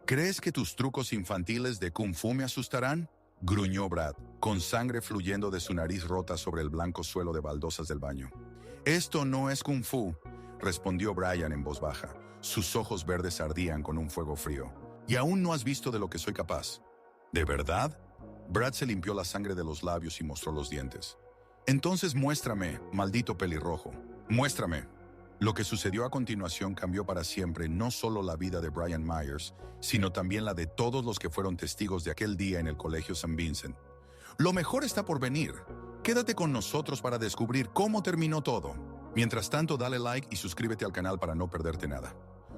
¿Crees que tus trucos infantiles de Kung Fu me asustarán? Gruñó Brad, con sangre fluyendo de su nariz rota sobre el blanco suelo de baldosas del baño. Esto no es Kung Fu, respondió Brian en voz baja. Sus ojos verdes ardían con un fuego frío. Y aún no has visto de lo que soy capaz. ¿De verdad? Brad se limpió la sangre de los labios y mostró los dientes. Entonces muéstrame, maldito pelirrojo. Muéstrame. Lo que sucedió a continuación cambió para siempre no solo la vida de Brian Myers, sino también la de todos los que fueron testigos de aquel día en el Colegio St. Vincent. Lo mejor está por venir. Quédate con nosotros para descubrir cómo terminó todo. Mientras tanto, dale like y suscríbete al canal para no perderte nada.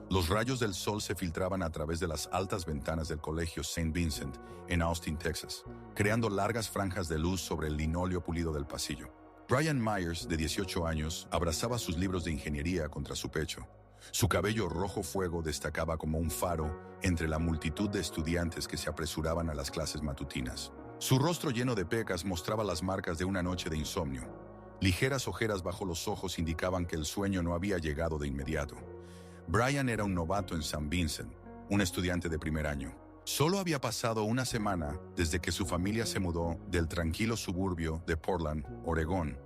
Los rayos del sol se filtraban a través de las altas ventanas del Colegio St. Vincent en Austin, Texas, creando largas franjas de luz sobre el linóleo pulido del pasillo. Brian Myers, de 18 años, abrazaba sus libros de ingeniería contra su pecho. Su cabello rojo fuego destacaba como un faro entre la multitud de estudiantes que se apresuraban a las clases matutinas. Su rostro lleno de pecas mostraba las marcas de una noche de insomnio. Ligeras ojeras bajo los ojos indicaban que el sueño no había llegado de inmediato. Brian era un novato en St. Vincent, un estudiante de primer año. Solo había pasado una semana desde que su familia se mudó del tranquilo suburbio de Portland, Oregón,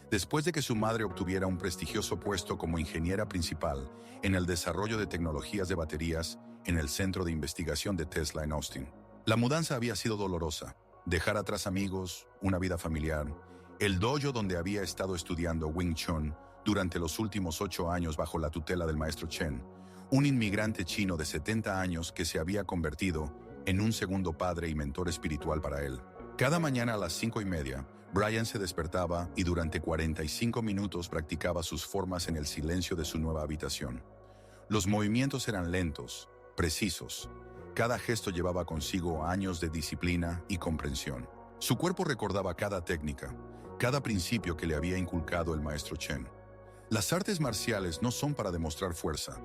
después de que su madre obtuviera un prestigioso puesto como ingeniera principal en el desarrollo de tecnologías de baterías en el Centro de Investigación de Tesla en Austin. La mudanza había sido dolorosa. Dejar atrás amigos, una vida familiar, el dojo donde había estado estudiando Wing Chun durante los últimos 8 años bajo la tutela del maestro Chen, un inmigrante chino de 70 años que se había convertido en un segundo padre y mentor espiritual para él. Cada mañana a las 5:30, Brian se despertaba y durante 45 minutos practicaba sus formas en el silencio de su nueva habitación. Los movimientos eran lentos, precisos. Cada gesto llevaba consigo años de disciplina y comprensión. Su cuerpo recordaba cada técnica, cada principio que le había inculcado el maestro Chen. Las artes marciales no son para demostrar fuerza.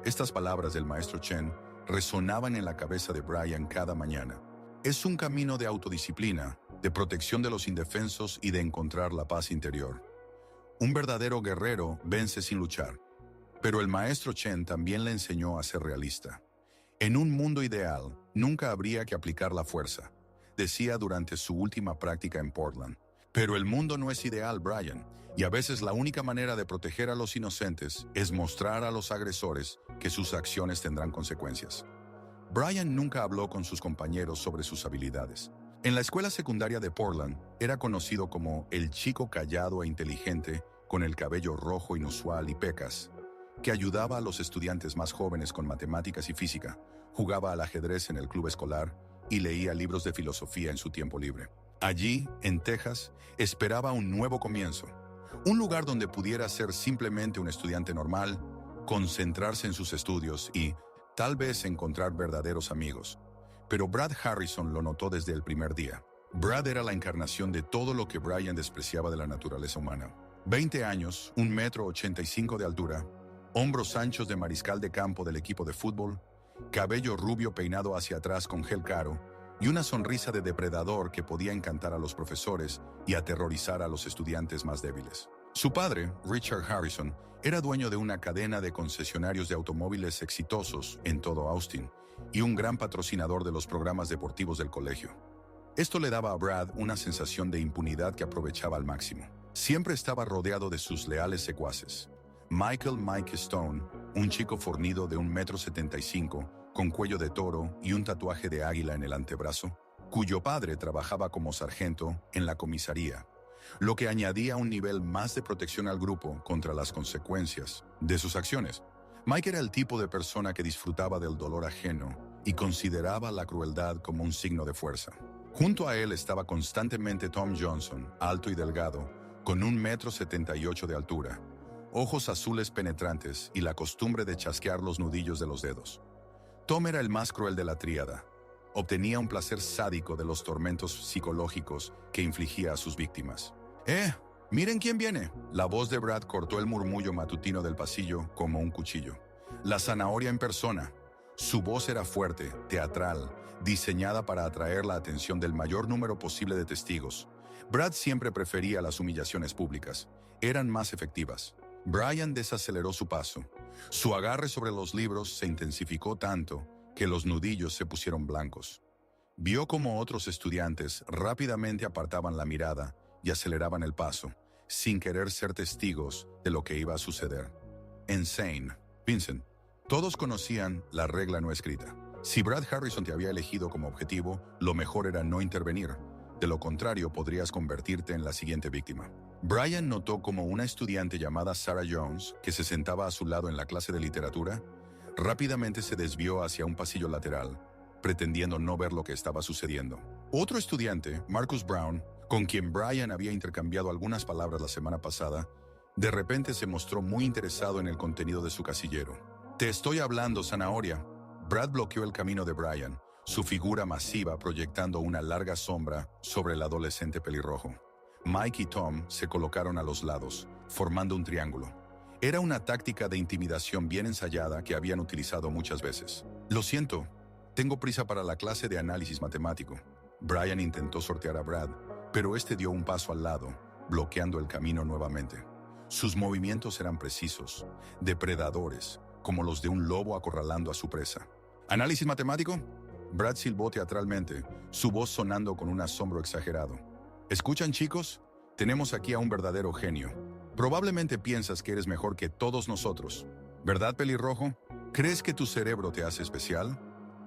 Estas palabras del maestro Chen resonaban en la cabeza de Brian cada mañana. Es un camino de autodisciplina, de protección de los indefensos y de encontrar la paz interior. Un verdadero guerrero vence sin luchar. Pero el maestro Chen también le enseñó a ser realista. En un mundo ideal, nunca habría que aplicar la fuerza, decía durante su última práctica en Portland. Pero el mundo no es ideal, Brian, y a veces la única manera de proteger a los inocentes es mostrar a los agresores que sus acciones tendrán consecuencias. Brian nunca habló con sus compañeros sobre sus habilidades. En la escuela secundaria de Portland, era conocido como el chico callado e inteligente con el cabello rojo inusual y pecas, que ayudaba a los estudiantes más jóvenes con matemáticas y física, jugaba al ajedrez en el club escolar y leía libros de filosofía en su tiempo libre. Allí, en Texas, esperaba un nuevo comienzo, un lugar donde pudiera ser simplemente un estudiante normal, concentrarse en sus estudios y, tal vez, encontrar verdaderos amigos. Pero Brad Harrison lo notó desde el primer día. Brad era la encarnación de todo lo que Brian despreciaba de la naturaleza humana. 20 años, 1,85 m de altura, hombros anchos de mariscal de campo del equipo de fútbol, cabello rubio peinado hacia atrás con gel caro, y una sonrisa de depredador que podía encantar a los profesores y aterrorizar a los estudiantes más débiles. Su padre, Richard Harrison, era dueño de una cadena de concesionarios de automóviles exitosos en todo Austin y un gran patrocinador de los programas deportivos del colegio. Esto le daba a Brad una sensación de impunidad que aprovechaba al máximo. Siempre estaba rodeado de sus leales secuaces. Mike Stone, un chico fornido de 1,75 m, con cuello de toro y un tatuaje de águila en el antebrazo, cuyo padre trabajaba como sargento en la comisaría, lo que añadía un nivel más de protección al grupo contra las consecuencias de sus acciones. Mike era el tipo de persona que disfrutaba del dolor ajeno y consideraba la crueldad como un signo de fuerza. Junto a él estaba constantemente Tom Johnson, alto y delgado, con 1,78 m de altura, ojos azules penetrantes y la costumbre de chasquear los nudillos de los dedos. Tom era el más cruel de la tríada. Obtenía un placer sádico de los tormentos psicológicos que infligía a sus víctimas. ¡Miren quién viene! La voz de Brad cortó el murmullo matutino del pasillo como un cuchillo. La zanahoria en persona. Su voz era fuerte, teatral, diseñada para atraer la atención del mayor número posible de testigos. Brad siempre prefería las humillaciones públicas. Eran más efectivas. Brian desaceleró su paso. Su agarre sobre los libros se intensificó tanto que los nudillos se pusieron blancos. Vio cómo otros estudiantes rápidamente apartaban la mirada y aceleraban el paso, sin querer ser testigos de lo que iba a suceder. Insane. Vincent, todos conocían la regla no escrita. Si Brad Harrison te había elegido como objetivo, lo mejor era no intervenir. De lo contrario, podrías convertirte en la siguiente víctima. Brian notó como una estudiante llamada Sarah Jones, que se sentaba a su lado en la clase de literatura, rápidamente se desvió hacia un pasillo lateral, pretendiendo no ver lo que estaba sucediendo. Otro estudiante, Marcus Brown, con quien Brian había intercambiado algunas palabras la semana pasada, de repente se mostró muy interesado en el contenido de su casillero. «Te estoy hablando, zanahoria». Brad bloqueó el camino de Brian, su figura masiva proyectando una larga sombra sobre el adolescente pelirrojo. Mike y Tom se colocaron a los lados, formando un triángulo. Era una táctica de intimidación bien ensayada que habían utilizado muchas veces. «Lo siento, tengo prisa para la clase de análisis matemático». Brian intentó sortear a Brad, pero este dio un paso al lado, bloqueando el camino nuevamente. Sus movimientos eran precisos, depredadores, como los de un lobo acorralando a su presa. «¿Análisis matemático?». Brad silbó teatralmente, su voz sonando con un asombro exagerado. «¿Escuchan, chicos? Tenemos aquí a un verdadero genio. Probablemente piensas que eres mejor que todos nosotros. ¿Verdad, pelirrojo? ¿Crees que tu cerebro te hace especial?».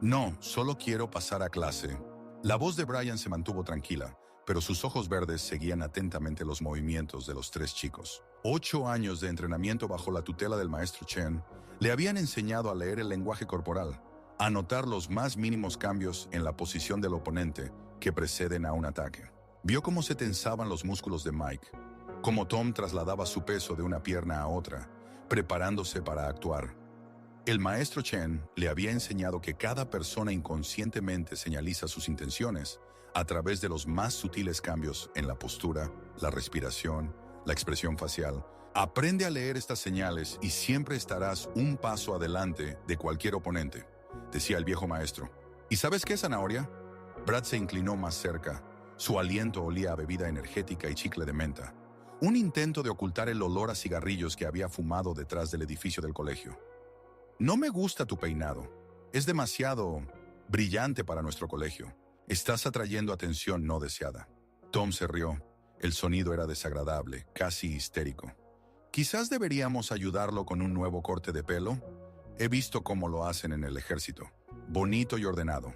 «No, solo quiero pasar a clase». La voz de Brian se mantuvo tranquila, pero sus ojos verdes seguían atentamente los movimientos de los tres chicos. 8 años de entrenamiento bajo la tutela del maestro Chen le habían enseñado a leer el lenguaje corporal, a notar los más mínimos cambios en la posición del oponente que preceden a un ataque. Vio cómo se tensaban los músculos de Mike, cómo Tom trasladaba su peso de una pierna a otra, preparándose para actuar. El maestro Chen le había enseñado que cada persona inconscientemente señaliza sus intenciones a través de los más sutiles cambios en la postura, la respiración, la expresión facial. Aprende a leer estas señales y siempre estarás un paso adelante de cualquier oponente, decía el viejo maestro. ¿Y sabes qué, zanahoria? Brad se inclinó más cerca. Su aliento olía a bebida energética y chicle de menta. Un intento de ocultar el olor a cigarrillos que había fumado detrás del edificio del colegio. «No me gusta tu peinado. Es demasiado brillante para nuestro colegio. Estás atrayendo atención no deseada». Tom se rió. El sonido era desagradable, casi histérico. «Quizás deberíamos ayudarlo con un nuevo corte de pelo. He visto cómo lo hacen en el ejército. Bonito y ordenado».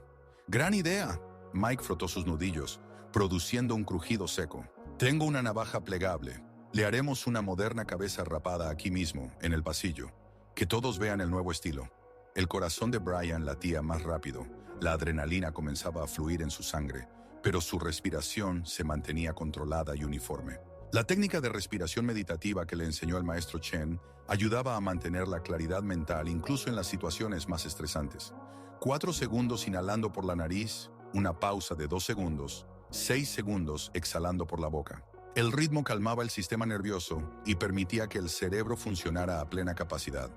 «Gran idea». Mike frotó sus nudillos, produciendo un crujido seco. «Tengo una navaja plegable. Le haremos una moderna cabeza rapada aquí mismo, en el pasillo. Que todos vean el nuevo estilo». El corazón de Brian latía más rápido, la adrenalina comenzaba a fluir en su sangre, pero su respiración se mantenía controlada y uniforme. La técnica de respiración meditativa que le enseñó el maestro Chen ayudaba a mantener la claridad mental incluso en las situaciones más estresantes. 4 segundos inhalando por la nariz, una pausa de 2 segundos, 6 segundos exhalando por la boca. El ritmo calmaba el sistema nervioso y permitía que el cerebro funcionara a plena capacidad.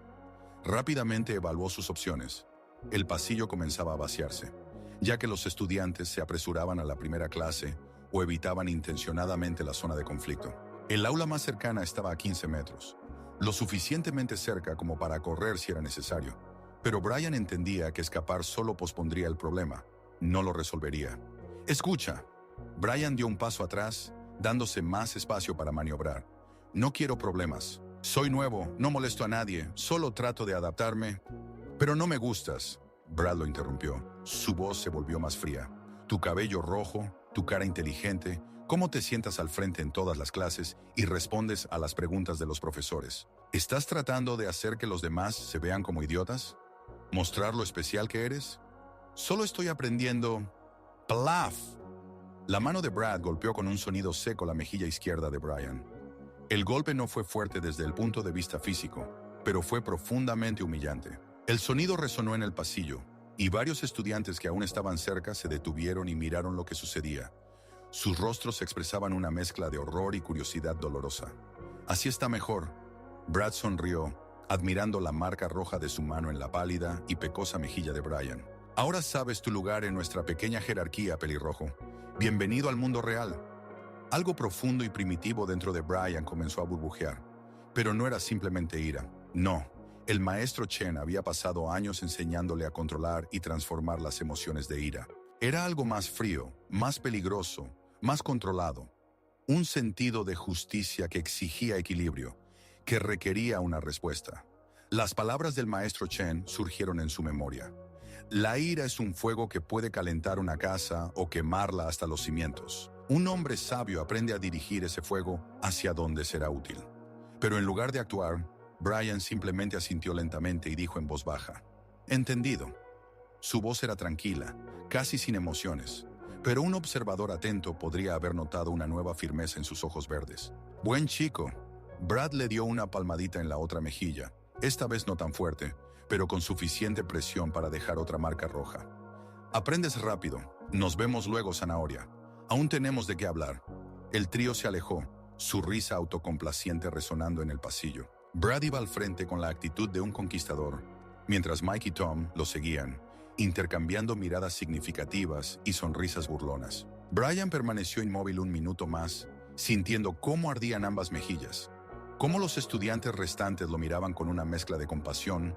Rápidamente evaluó sus opciones. El pasillo comenzaba a vaciarse, ya que los estudiantes se apresuraban a la primera clase o evitaban intencionadamente la zona de conflicto. El aula más cercana estaba a 15 metros, lo suficientemente cerca como para correr si era necesario. Pero Brian entendía que escapar solo pospondría el problema, no lo resolvería. «Escucha». Brian dio un paso atrás, dándose más espacio para maniobrar. «No quiero problemas. Soy nuevo, no molesto a nadie, solo trato de adaptarme». «Pero no me gustas». Brad lo interrumpió. Su voz se volvió más fría. «Tu cabello rojo, tu cara inteligente, cómo te sientas al frente en todas las clases y respondes a las preguntas de los profesores. ¿Estás tratando de hacer que los demás se vean como idiotas? ¿Mostrar lo especial que eres?». «Solo estoy aprendiendo». «Plaf». La mano de Brad golpeó con un sonido seco la mejilla izquierda de Brian. El golpe no fue fuerte desde el punto de vista físico, pero fue profundamente humillante. El sonido resonó en el pasillo, y varios estudiantes que aún estaban cerca se detuvieron y miraron lo que sucedía. Sus rostros expresaban una mezcla de horror y curiosidad dolorosa. «Así está mejor». Brad sonrió, admirando la marca roja de su mano en la pálida y pecosa mejilla de Brian. «Ahora sabes tu lugar en nuestra pequeña jerarquía, pelirrojo. Bienvenido al mundo real». Algo profundo y primitivo dentro de Brian comenzó a burbujear. Pero no era simplemente ira. No, El maestro Chen había pasado años enseñándole a controlar y transformar las emociones de ira. Era algo más frío, más peligroso, más controlado. Un sentido de justicia que exigía equilibrio, que requería una respuesta. Las palabras del maestro Chen surgieron en su memoria. La ira es un fuego que puede calentar una casa o quemarla hasta los cimientos. Un hombre sabio aprende a dirigir ese fuego hacia donde será útil. Pero en lugar de actuar, Brian simplemente asintió lentamente y dijo en voz baja: «Entendido». Su voz era tranquila, casi sin emociones, pero un observador atento podría haber notado una nueva firmeza en sus ojos verdes. «Buen chico». Brad le dio una palmadita en la otra mejilla, esta vez no tan fuerte, pero con suficiente presión para dejar otra marca roja. «Aprendes rápido. Nos vemos luego, zanahoria. Aún tenemos de qué hablar». El trío se alejó, su risa autocomplaciente resonando en el pasillo. Brad iba al frente con la actitud de un conquistador, mientras Mike y Tom lo seguían, intercambiando miradas significativas y sonrisas burlonas. Brian permaneció inmóvil un minuto más, sintiendo cómo ardían ambas mejillas, cómo los estudiantes restantes lo miraban con una mezcla de compasión,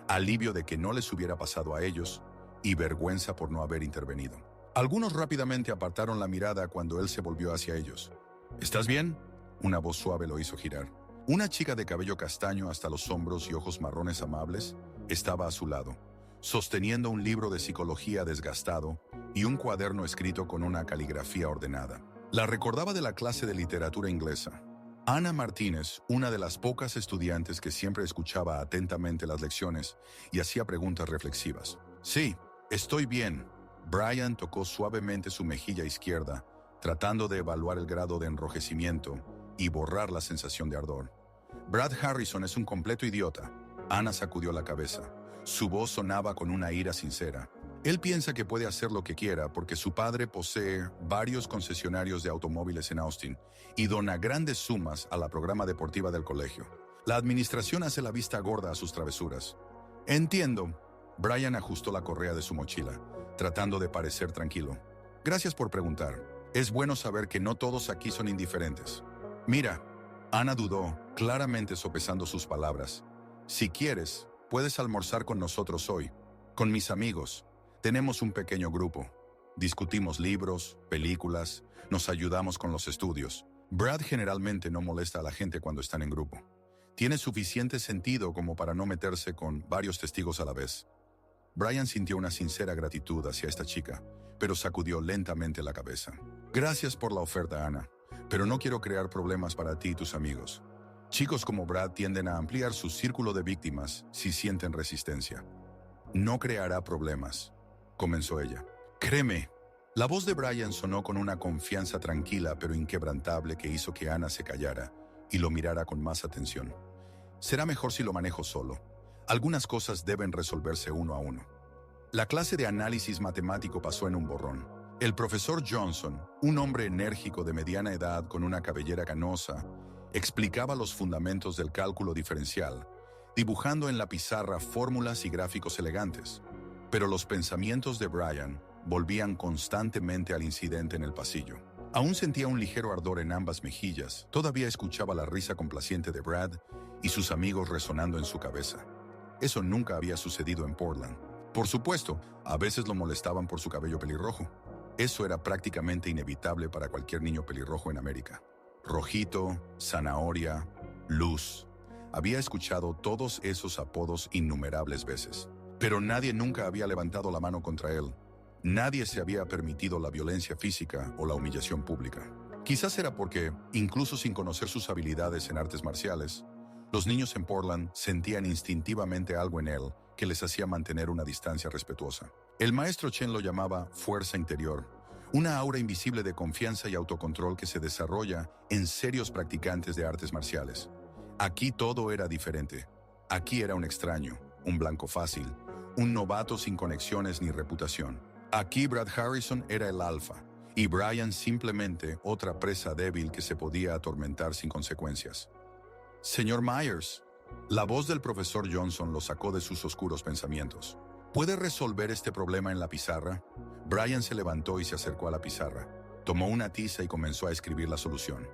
alivio de que no les hubiera pasado a ellos y vergüenza por no haber intervenido. Algunos rápidamente apartaron la mirada cuando él se volvió hacia ellos. «¿Estás bien?». Una voz suave lo hizo girar. Una chica de cabello castaño hasta los hombros y ojos marrones amables estaba a su lado, sosteniendo un libro de psicología desgastado y un cuaderno escrito con una caligrafía ordenada. La recordaba de la clase de literatura inglesa. Ana Martínez, una de las pocas estudiantes que siempre escuchaba atentamente las lecciones y hacía preguntas reflexivas. «Sí, estoy bien». Brian tocó suavemente su mejilla izquierda, tratando de evaluar el grado de enrojecimiento y borrar la sensación de ardor. «Brad Harrison es un completo idiota». Ana sacudió la cabeza. Su voz sonaba con una ira sincera. «Él piensa que puede hacer lo que quiera porque su padre posee varios concesionarios de automóviles en Austin y dona grandes sumas a la programa deportiva del colegio. La administración hace la vista gorda a sus travesuras». «Entiendo». Brian ajustó la correa de su mochila, tratando de parecer tranquilo. «Gracias por preguntar. Es bueno saber que no todos aquí son indiferentes». «Mira». Ana dudó, claramente sopesando sus palabras. «Si quieres, puedes almorzar con nosotros hoy, con mis amigos. Tenemos un pequeño grupo. Discutimos libros, películas, nos ayudamos con los estudios». Brad generalmente no molesta a la gente cuando están en grupo. Tiene suficiente sentido como para no meterse con varios testigos a la vez. Brian sintió una sincera gratitud hacia esta chica, pero sacudió lentamente la cabeza. «Gracias por la oferta, Ana, pero no quiero crear problemas para ti y tus amigos. Chicos como Brad tienden a ampliar su círculo de víctimas si sienten resistencia». «No creará problemas», comenzó ella. «Créeme». La voz de Brian sonó con una confianza tranquila pero inquebrantable que hizo que Ana se callara y lo mirara con más atención. «Será mejor si lo manejo solo. Algunas cosas deben resolverse uno a uno». La clase de análisis matemático pasó en un borrón. El profesor Johnson, un hombre enérgico de mediana edad con una cabellera canosa, explicaba los fundamentos del cálculo diferencial, dibujando en la pizarra fórmulas y gráficos elegantes. Pero los pensamientos de Brian volvían constantemente al incidente en el pasillo. Aún sentía un ligero ardor en ambas mejillas, todavía escuchaba la risa complaciente de Brad y sus amigos resonando en su cabeza. Eso nunca había sucedido en Portland. Por supuesto, a veces lo molestaban por su cabello pelirrojo. Eso era prácticamente inevitable para cualquier niño pelirrojo en América. Rojito, zanahoria, luz. Había escuchado todos esos apodos innumerables veces. Pero nadie nunca había levantado la mano contra él. Nadie se había permitido la violencia física o la humillación pública. Quizás era porque, incluso sin conocer sus habilidades en artes marciales, los niños en Portland sentían instintivamente algo en él que les hacía mantener una distancia respetuosa. El maestro Chen lo llamaba fuerza interior, una aura invisible de confianza y autocontrol que se desarrolla en serios practicantes de artes marciales. Aquí todo era diferente. Aquí era un extraño, un blanco fácil, un novato sin conexiones ni reputación. Aquí Brad Harrison era el alfa, y Brian simplemente otra presa débil que se podía atormentar sin consecuencias. «Señor Myers». La voz del profesor Johnson lo sacó de sus oscuros pensamientos. «¿Puede resolver este problema en la pizarra?». Brian se levantó y se acercó a la pizarra. Tomó una tiza y comenzó a escribir la solución.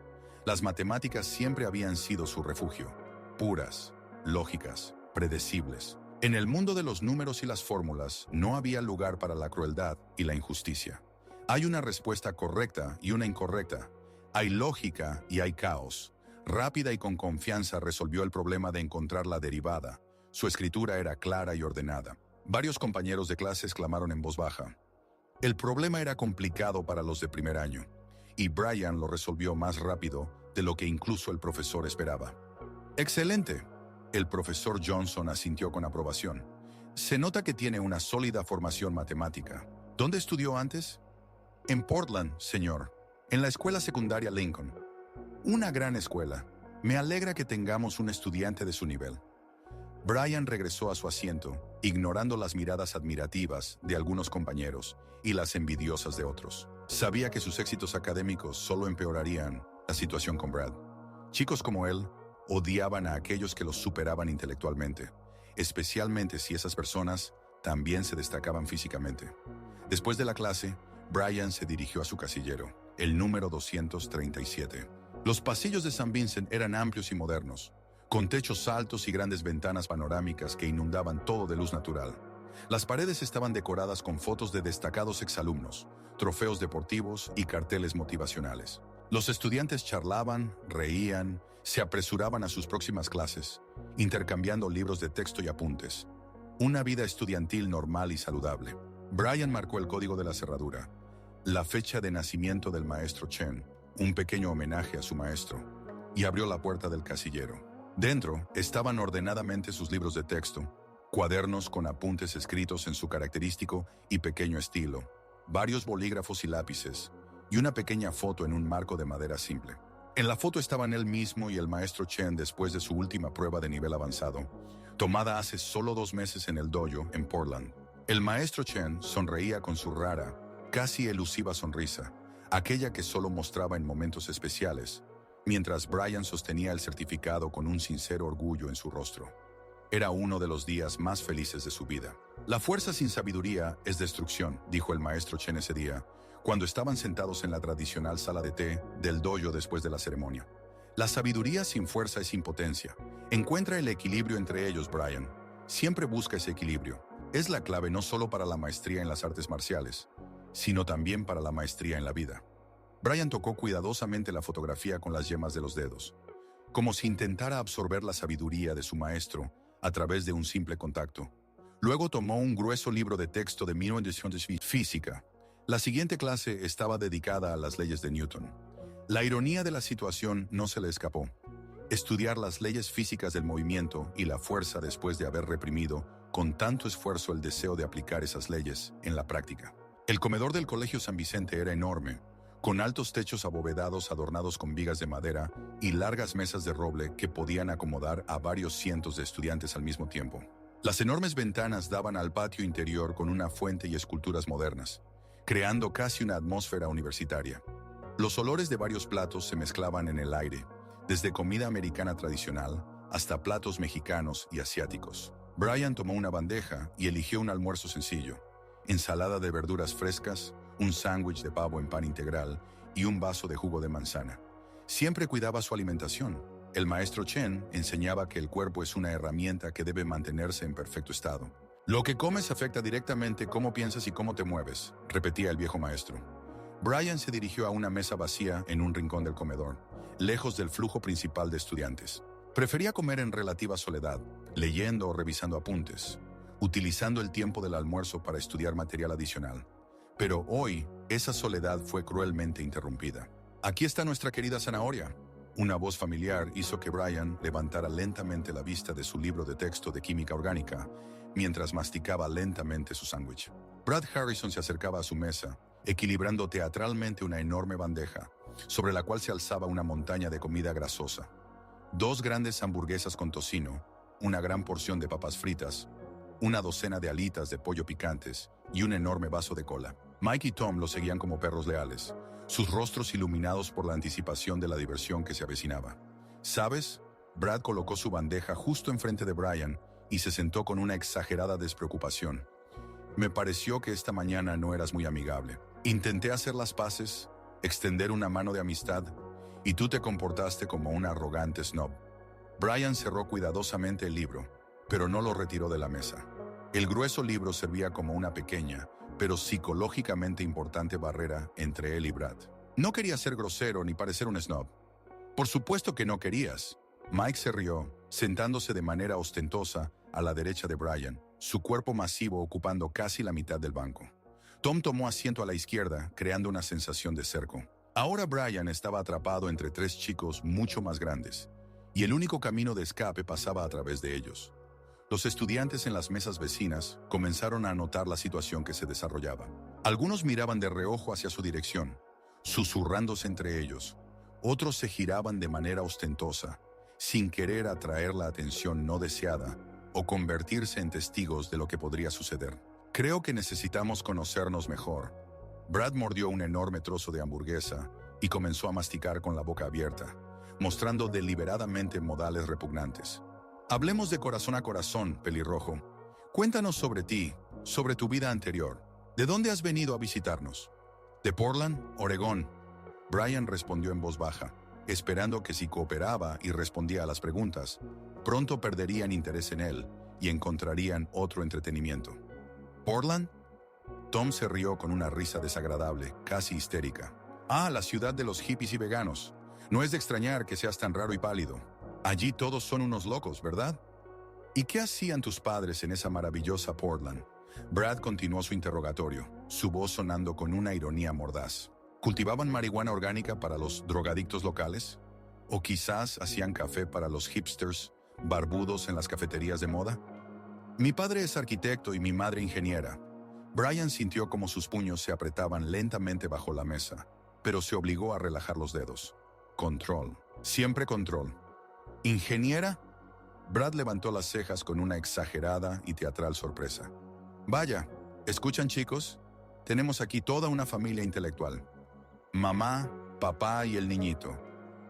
Las matemáticas siempre habían sido su refugio, puras, lógicas, predecibles. En el mundo de los números y las fórmulas no había lugar para la crueldad y la injusticia. Hay una respuesta correcta y una incorrecta. Hay lógica y hay caos. Rápida y con confianza resolvió el problema de encontrar la derivada. Su escritura era clara y ordenada. Varios compañeros de clase exclamaron en voz baja. El problema era complicado para los de primer año, y Brian lo resolvió más rápido de lo que incluso el profesor esperaba. ¡Excelente! El profesor Johnson asintió con aprobación. Se nota que tiene una sólida formación matemática. ¿Dónde estudió antes? En Portland, señor. En la escuela secundaria Lincoln. Una gran escuela. Me alegra que tengamos un estudiante de su nivel. Brian regresó a su asiento, ignorando las miradas admirativas de algunos compañeros y las envidiosas de otros. Sabía que sus éxitos académicos solo empeorarían la situación con Brad. Chicos como él odiaban a aquellos que los superaban intelectualmente, especialmente si esas personas también se destacaban físicamente. Después de la clase, Brian se dirigió a su casillero, el número 237. Los pasillos de St. Vincent eran amplios y modernos, con techos altos y grandes ventanas panorámicas que inundaban todo de luz natural. Las paredes estaban decoradas con fotos de destacados exalumnos, trofeos deportivos y carteles motivacionales. Los estudiantes charlaban, reían, se apresuraban a sus próximas clases, intercambiando libros de texto y apuntes. Una vida estudiantil normal y saludable. Brian marcó el código de la cerradura, la fecha de nacimiento del maestro Chen, un pequeño homenaje a su maestro, y abrió la puerta del casillero. Dentro estaban ordenadamente sus libros de texto, cuadernos con apuntes escritos en su característico y pequeño estilo, varios bolígrafos y lápices, y una pequeña foto en un marco de madera simple. En la foto estaban él mismo y el maestro Chen después de su última prueba de nivel avanzado, tomada hace solo 2 meses en el dojo en Portland. El maestro Chen sonreía con su rara, casi elusiva sonrisa, aquella que solo mostraba en momentos especiales, mientras Brian sostenía el certificado con un sincero orgullo en su rostro. Era uno de los días más felices de su vida. La fuerza sin sabiduría es destrucción, dijo el maestro Chen ese día, cuando estaban sentados en la tradicional sala de té del dojo después de la ceremonia. La sabiduría sin fuerza es impotencia. Encuentra el equilibrio entre ellos, Brian. Siempre busca ese equilibrio. Es la clave no solo para la maestría en las artes marciales, sino también para la maestría en la vida. Brian tocó cuidadosamente la fotografía con las yemas de los dedos, como si intentara absorber la sabiduría de su maestro a través de un simple contacto. Luego tomó un grueso libro de texto de 1900 física. La siguiente clase estaba dedicada a las leyes de Newton. La ironía de la situación no se le escapó. Estudiar las leyes físicas del movimiento y la fuerza después de haber reprimido con tanto esfuerzo el deseo de aplicar esas leyes en la práctica. El comedor del Colegio San Vicente era enorme, con altos techos abovedados adornados con vigas de madera y largas mesas de roble que podían acomodar a varios cientos de estudiantes al mismo tiempo. Las enormes ventanas daban al patio interior con una fuente y esculturas modernas, creando casi una atmósfera universitaria. Los olores de varios platos se mezclaban en el aire, desde comida americana tradicional hasta platos mexicanos y asiáticos. Brian tomó una bandeja y eligió un almuerzo sencillo: ensalada de verduras frescas, un sándwich de pavo en pan integral y un vaso de jugo de manzana. Siempre cuidaba su alimentación. El maestro Chen enseñaba que el cuerpo es una herramienta que debe mantenerse en perfecto estado. Lo que comes afecta directamente cómo piensas y cómo te mueves, repetía el viejo maestro. Brian se dirigió a una mesa vacía en un rincón del comedor, lejos del flujo principal de estudiantes. Prefería comer en relativa soledad, leyendo o revisando apuntes, utilizando el tiempo del almuerzo para estudiar material adicional. Pero hoy, esa soledad fue cruelmente interrumpida. «Aquí está nuestra querida zanahoria». Una voz familiar hizo que Brian levantara lentamente la vista de su libro de texto de química orgánica, mientras masticaba lentamente su sándwich. Brad Harrison se acercaba a su mesa, equilibrando teatralmente una enorme bandeja, sobre la cual se alzaba una montaña de comida grasosa. 2 grandes hamburguesas con tocino, una gran porción de papas fritas, una docena de alitas de pollo picantes y un enorme vaso de cola. Mike y Tom lo seguían como perros leales, sus rostros iluminados por la anticipación de la diversión que se avecinaba. ¿Sabes? Brad colocó su bandeja justo enfrente de Brian y se sentó con una exagerada despreocupación. Me pareció que esta mañana no eras muy amigable. Intenté hacer las paces, extender una mano de amistad, y tú te comportaste como un arrogante snob. Brian cerró cuidadosamente el libro, pero no lo retiró de la mesa. El grueso libro servía como una pequeña, pero psicológicamente importante barrera entre él y Brad. No quería ser grosero ni parecer un snob. Por supuesto que no querías. Mike se rió, sentándose de manera ostentosa a la derecha de Brian, su cuerpo masivo ocupando casi la mitad del banco. Tom tomó asiento a la izquierda, creando una sensación de cerco. Ahora Brian estaba atrapado entre tres chicos mucho más grandes, y el único camino de escape pasaba a través de ellos. Los estudiantes en las mesas vecinas comenzaron a notar la situación que se desarrollaba. Algunos miraban de reojo hacia su dirección, susurrándose entre ellos. Otros se giraban de manera ostentosa, sin querer atraer la atención no deseada o convertirse en testigos de lo que podría suceder. Creo que necesitamos conocernos mejor. Brad mordió un enorme trozo de hamburguesa y comenzó a masticar con la boca abierta, mostrando deliberadamente modales repugnantes. Hablemos de corazón a corazón, pelirrojo. Cuéntanos sobre ti, sobre tu vida anterior. ¿De dónde has venido a visitarnos? ¿De Portland, Oregón? Brian respondió en voz baja, esperando que si cooperaba y respondía a las preguntas, pronto perderían interés en él y encontrarían otro entretenimiento. ¿Portland? Tom se rió con una risa desagradable, casi histérica. Ah, la ciudad de los hippies y veganos. No es de extrañar que seas tan raro y pálido. Allí todos son unos locos, ¿verdad? ¿Y qué hacían tus padres en esa maravillosa Portland? Brad continuó su interrogatorio, su voz sonando con una ironía mordaz. ¿Cultivaban marihuana orgánica para los drogadictos locales? ¿O quizás hacían café para los hipsters barbudos en las cafeterías de moda? Mi padre es arquitecto y mi madre ingeniera. Brian sintió como sus puños se apretaban lentamente bajo la mesa, pero se obligó a relajar los dedos. Control. Siempre control. ¿Ingeniera? Brad levantó las cejas con una exagerada y teatral sorpresa. Vaya, ¿escuchan, chicos? Tenemos aquí toda una familia intelectual. Mamá, papá y el niñito.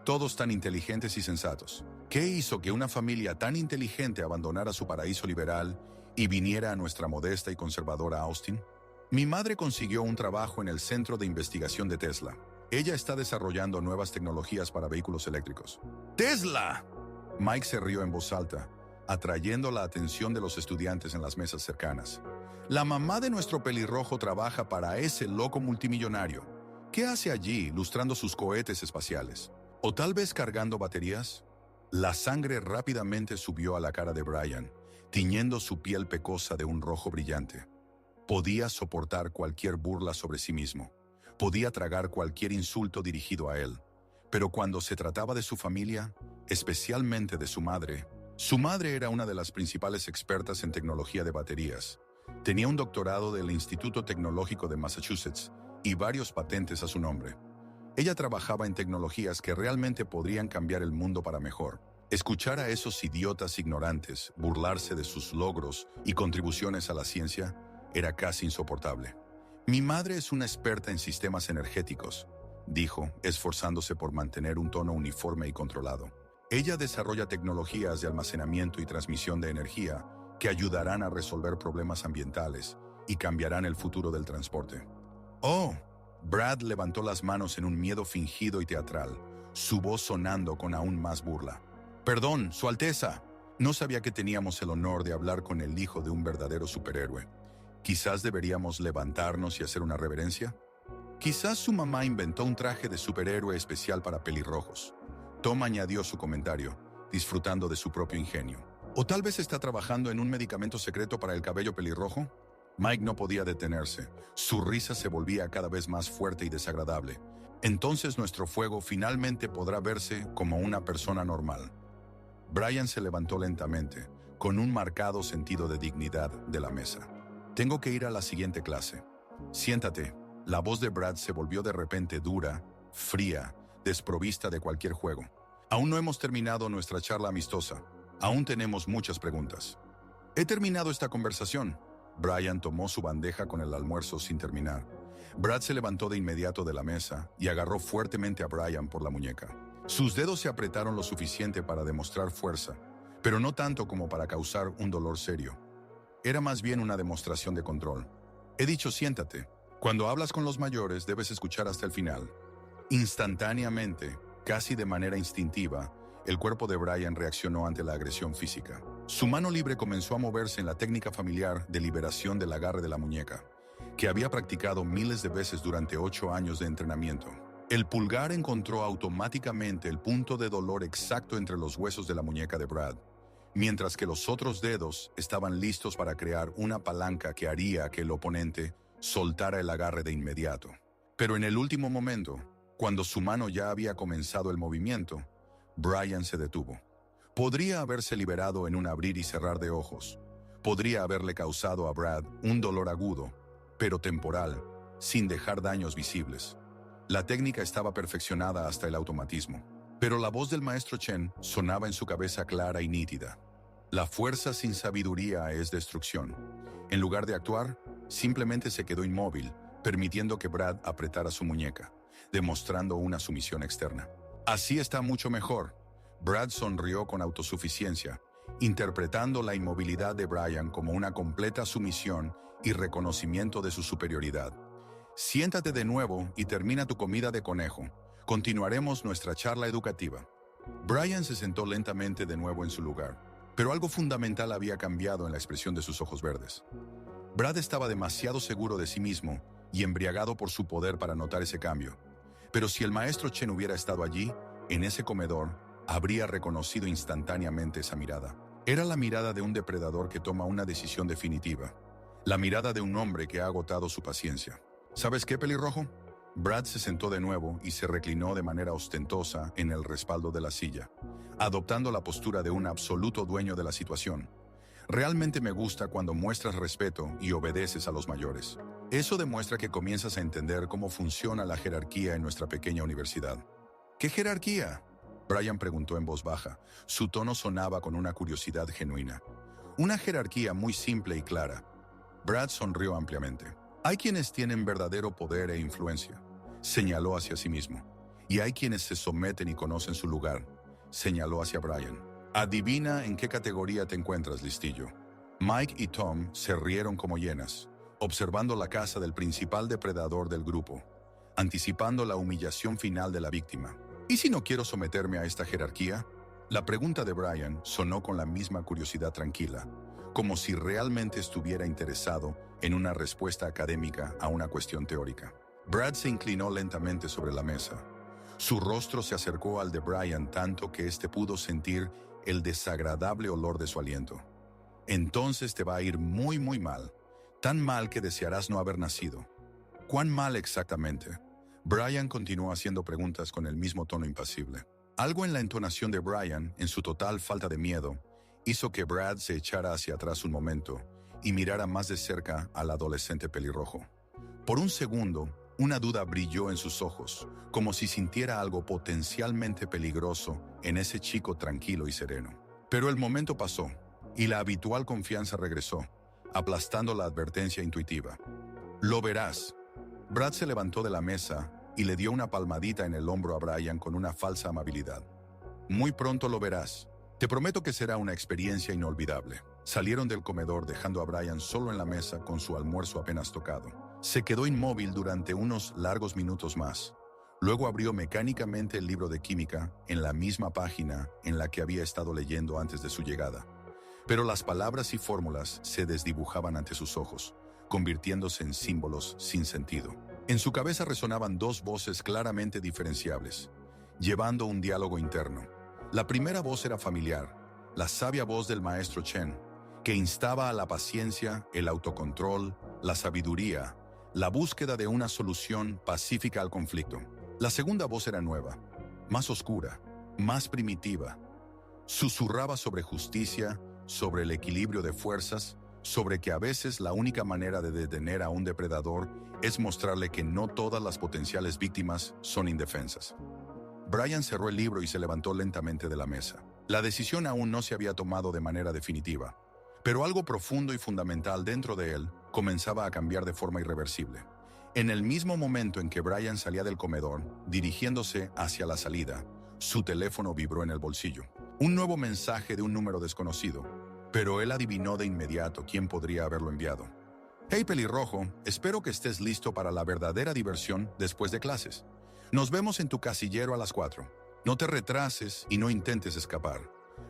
Todos tan inteligentes y sensatos. ¿Qué hizo que una familia tan inteligente abandonara su paraíso liberal y viniera a nuestra modesta y conservadora Austin? Mi madre consiguió un trabajo en el Centro de Investigación de Tesla. Ella está desarrollando nuevas tecnologías para vehículos eléctricos. ¡Tesla! Mike se rió en voz alta, atrayendo la atención de los estudiantes en las mesas cercanas. La mamá de nuestro pelirrojo trabaja para ese loco multimillonario. ¿Qué hace allí, lustrando sus cohetes espaciales? ¿O tal vez cargando baterías? La sangre rápidamente subió a la cara de Brian, tiñendo su piel pecosa de un rojo brillante. Podía soportar cualquier burla sobre sí mismo. Podía tragar cualquier insulto dirigido a él. Pero cuando se trataba de su familia, especialmente de su madre era una de las principales expertas en tecnología de baterías. Tenía un doctorado del Instituto Tecnológico de Massachusetts y varios patentes a su nombre. Ella trabajaba en tecnologías que realmente podrían cambiar el mundo para mejor. Escuchar a esos idiotas ignorantes burlarse de sus logros y contribuciones a la ciencia era casi insoportable. Mi madre es una experta en sistemas energéticos, dijo, esforzándose por mantener un tono uniforme y controlado. Ella desarrolla tecnologías de almacenamiento y transmisión de energía que ayudarán a resolver problemas ambientales y cambiarán el futuro del transporte. ¡Oh! Brad levantó las manos en un miedo fingido y teatral, su voz sonando con aún más burla. «Perdón, Su Alteza. No sabía que teníamos el honor de hablar con el hijo de un verdadero superhéroe. Quizás deberíamos levantarnos y hacer una reverencia. Quizás su mamá inventó un traje de superhéroe especial para pelirrojos». Tom añadió su comentario, disfrutando de su propio ingenio. ¿O tal vez está trabajando en un medicamento secreto para el cabello pelirrojo? Mike no podía detenerse. Su risa se volvía cada vez más fuerte y desagradable. Entonces nuestro fuego finalmente podrá verse como una persona normal. Brian se levantó lentamente, con un marcado sentido de dignidad de la mesa. Tengo que ir a la siguiente clase. Siéntate. La voz de Brad se volvió de repente dura, fría, desprovista de cualquier juego. Aún no hemos terminado nuestra charla amistosa. Aún tenemos muchas preguntas. He terminado esta conversación. Brian tomó su bandeja con el almuerzo sin terminar. Brad se levantó de inmediato de la mesa y agarró fuertemente a Brian por la muñeca. Sus dedos se apretaron lo suficiente para demostrar fuerza, pero no tanto como para causar un dolor serio. Era más bien una demostración de control. He dicho siéntate. Cuando hablas con los mayores debes escuchar hasta el final. Instantáneamente, casi de manera instintiva, el cuerpo de Brian reaccionó ante la agresión física. Su mano libre comenzó a moverse en la técnica familiar de liberación del agarre de la muñeca, que había practicado miles de veces durante 8 años de entrenamiento. El pulgar encontró automáticamente el punto de dolor exacto entre los huesos de la muñeca de Brad, mientras que los otros dedos estaban listos para crear una palanca que haría que el oponente soltara el agarre de inmediato. Pero en el último momento, cuando su mano ya había comenzado el movimiento, Bryan se detuvo. Podría haberse liberado en un abrir y cerrar de ojos. Podría haberle causado a Brad un dolor agudo, pero temporal, sin dejar daños visibles. La técnica estaba perfeccionada hasta el automatismo, pero la voz del maestro Chen sonaba en su cabeza clara y nítida. La fuerza sin sabiduría es destrucción. En lugar de actuar, simplemente se quedó inmóvil, permitiendo que Brad apretara su muñeca, demostrando una sumisión externa. Así está mucho mejor. Brad sonrió con autosuficiencia, interpretando la inmovilidad de Bryan como una completa sumisión y reconocimiento de su superioridad. Siéntate de nuevo y termina tu comida de conejo. Continuaremos nuestra charla educativa. Bryan se sentó lentamente de nuevo en su lugar, pero algo fundamental había cambiado en la expresión de sus ojos verdes. Brad estaba demasiado seguro de sí mismo y embriagado por su poder para notar ese cambio. Pero si el maestro Chen hubiera estado allí, en ese comedor, habría reconocido instantáneamente esa mirada. Era la mirada de un depredador que toma una decisión definitiva. La mirada de un hombre que ha agotado su paciencia. ¿Sabes qué, pelirrojo? Brad se sentó de nuevo y se reclinó de manera ostentosa en el respaldo de la silla, adoptando la postura de un absoluto dueño de la situación. Realmente me gusta cuando muestras respeto y obedeces a los mayores. Eso demuestra que comienzas a entender cómo funciona la jerarquía en nuestra pequeña universidad. ¿Qué jerarquía?, Bryan preguntó en voz baja. Su tono sonaba con una curiosidad genuina. Una jerarquía muy simple y clara. Brad sonrió ampliamente. Hay quienes tienen verdadero poder e influencia, señaló hacia sí mismo. Y hay quienes se someten y conocen su lugar, señaló hacia Bryan. Adivina en qué categoría te encuentras, listillo. Mike y Tom se rieron como hienas, observando la casa del principal depredador del grupo, anticipando la humillación final de la víctima. ¿Y si no quiero someterme a esta jerarquía? La pregunta de Bryan sonó con la misma curiosidad tranquila, como si realmente estuviera interesado en una respuesta académica a una cuestión teórica. Brad se inclinó lentamente sobre la mesa. Su rostro se acercó al de Bryan tanto que éste pudo sentir el desagradable olor de su aliento. Entonces te va a ir muy, muy mal. Tan mal que desearás no haber nacido. ¿Cuán mal exactamente? Bryan continuó haciendo preguntas con el mismo tono impasible. Algo en la entonación de Bryan, en su total falta de miedo, hizo que Brad se echara hacia atrás un momento y mirara más de cerca al adolescente pelirrojo. Por un segundo, una duda brilló en sus ojos, como si sintiera algo potencialmente peligroso en ese chico tranquilo y sereno. Pero el momento pasó, y la habitual confianza regresó, aplastando la advertencia intuitiva. Lo verás. Brad se levantó de la mesa y le dio una palmadita en el hombro a Bryan con una falsa amabilidad. Muy pronto lo verás. Te prometo que será una experiencia inolvidable. Salieron del comedor dejando a Bryan solo en la mesa con su almuerzo apenas tocado. Se quedó inmóvil durante unos largos minutos más. Luego abrió mecánicamente el libro de química en la misma página en la que había estado leyendo antes de su llegada. Pero las palabras y fórmulas se desdibujaban ante sus ojos, convirtiéndose en símbolos sin sentido. En su cabeza resonaban dos voces claramente diferenciables, llevando un diálogo interno. La primera voz era familiar, la sabia voz del maestro Chen, que instaba a la paciencia, el autocontrol, la sabiduría, la búsqueda de una solución pacífica al conflicto. La segunda voz era nueva, más oscura, más primitiva. Susurraba sobre justicia, sobre el equilibrio de fuerzas, sobre que a veces la única manera de detener a un depredador es mostrarle que no todas las potenciales víctimas son indefensas. Bryan cerró el libro y se levantó lentamente de la mesa. La decisión aún no se había tomado de manera definitiva, pero algo profundo y fundamental dentro de él comenzaba a cambiar de forma irreversible. En el mismo momento en que Bryan salía del comedor, dirigiéndose hacia la salida, su teléfono vibró en el bolsillo. Un nuevo mensaje de un número desconocido, pero él adivinó de inmediato quién podría haberlo enviado. Hey pelirrojo, espero que estés listo para la verdadera diversión después de clases. Nos vemos en tu casillero a las 4. No te retrases y no intentes escapar.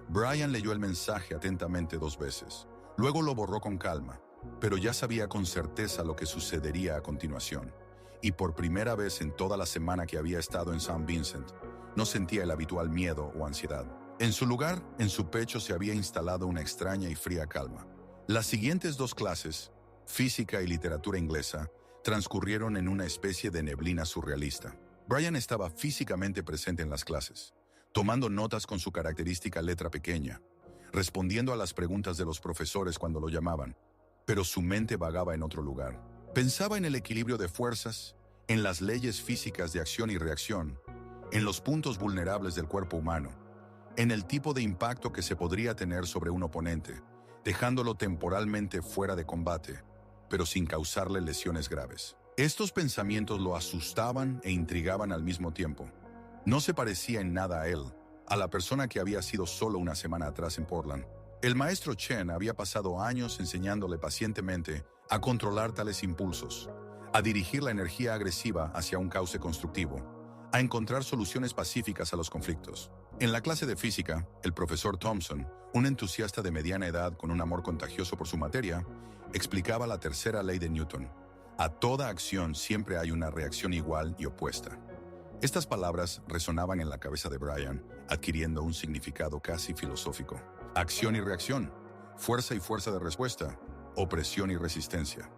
Brian leyó el mensaje atentamente 2 veces. Luego lo borró con calma, pero ya sabía con certeza lo que sucedería a continuación. Y por primera vez en toda la semana que había estado en St. Vincent, no sentía el habitual miedo o ansiedad. En su lugar, en su pecho se había instalado una extraña y fría calma. Las siguientes 2 clases, física y literatura inglesa, transcurrieron en una especie de neblina surrealista. Brian estaba físicamente presente en las clases, tomando notas con su característica letra pequeña, respondiendo a las preguntas de los profesores cuando lo llamaban, pero su mente vagaba en otro lugar. Pensaba en el equilibrio de fuerzas, en las leyes físicas de acción y reacción, en los puntos vulnerables del cuerpo humano, en el tipo de impacto que se podría tener sobre un oponente, dejándolo temporalmente fuera de combate, pero sin causarle lesiones graves. Estos pensamientos lo asustaban e intrigaban al mismo tiempo. No se parecía en nada a él, a la persona que había sido solo una semana atrás en Portland. El maestro Chen había pasado años enseñándole pacientemente a controlar tales impulsos, a dirigir la energía agresiva hacia un cauce constructivo, a encontrar soluciones pacíficas a los conflictos. En la clase de física, el profesor Thompson, un entusiasta de mediana edad con un amor contagioso por su materia, explicaba la tercera ley de Newton. A toda acción siempre hay una reacción igual y opuesta. Estas palabras resonaban en la cabeza de Brian, adquiriendo un significado casi filosófico. Acción y reacción, fuerza y fuerza de respuesta, opresión y resistencia.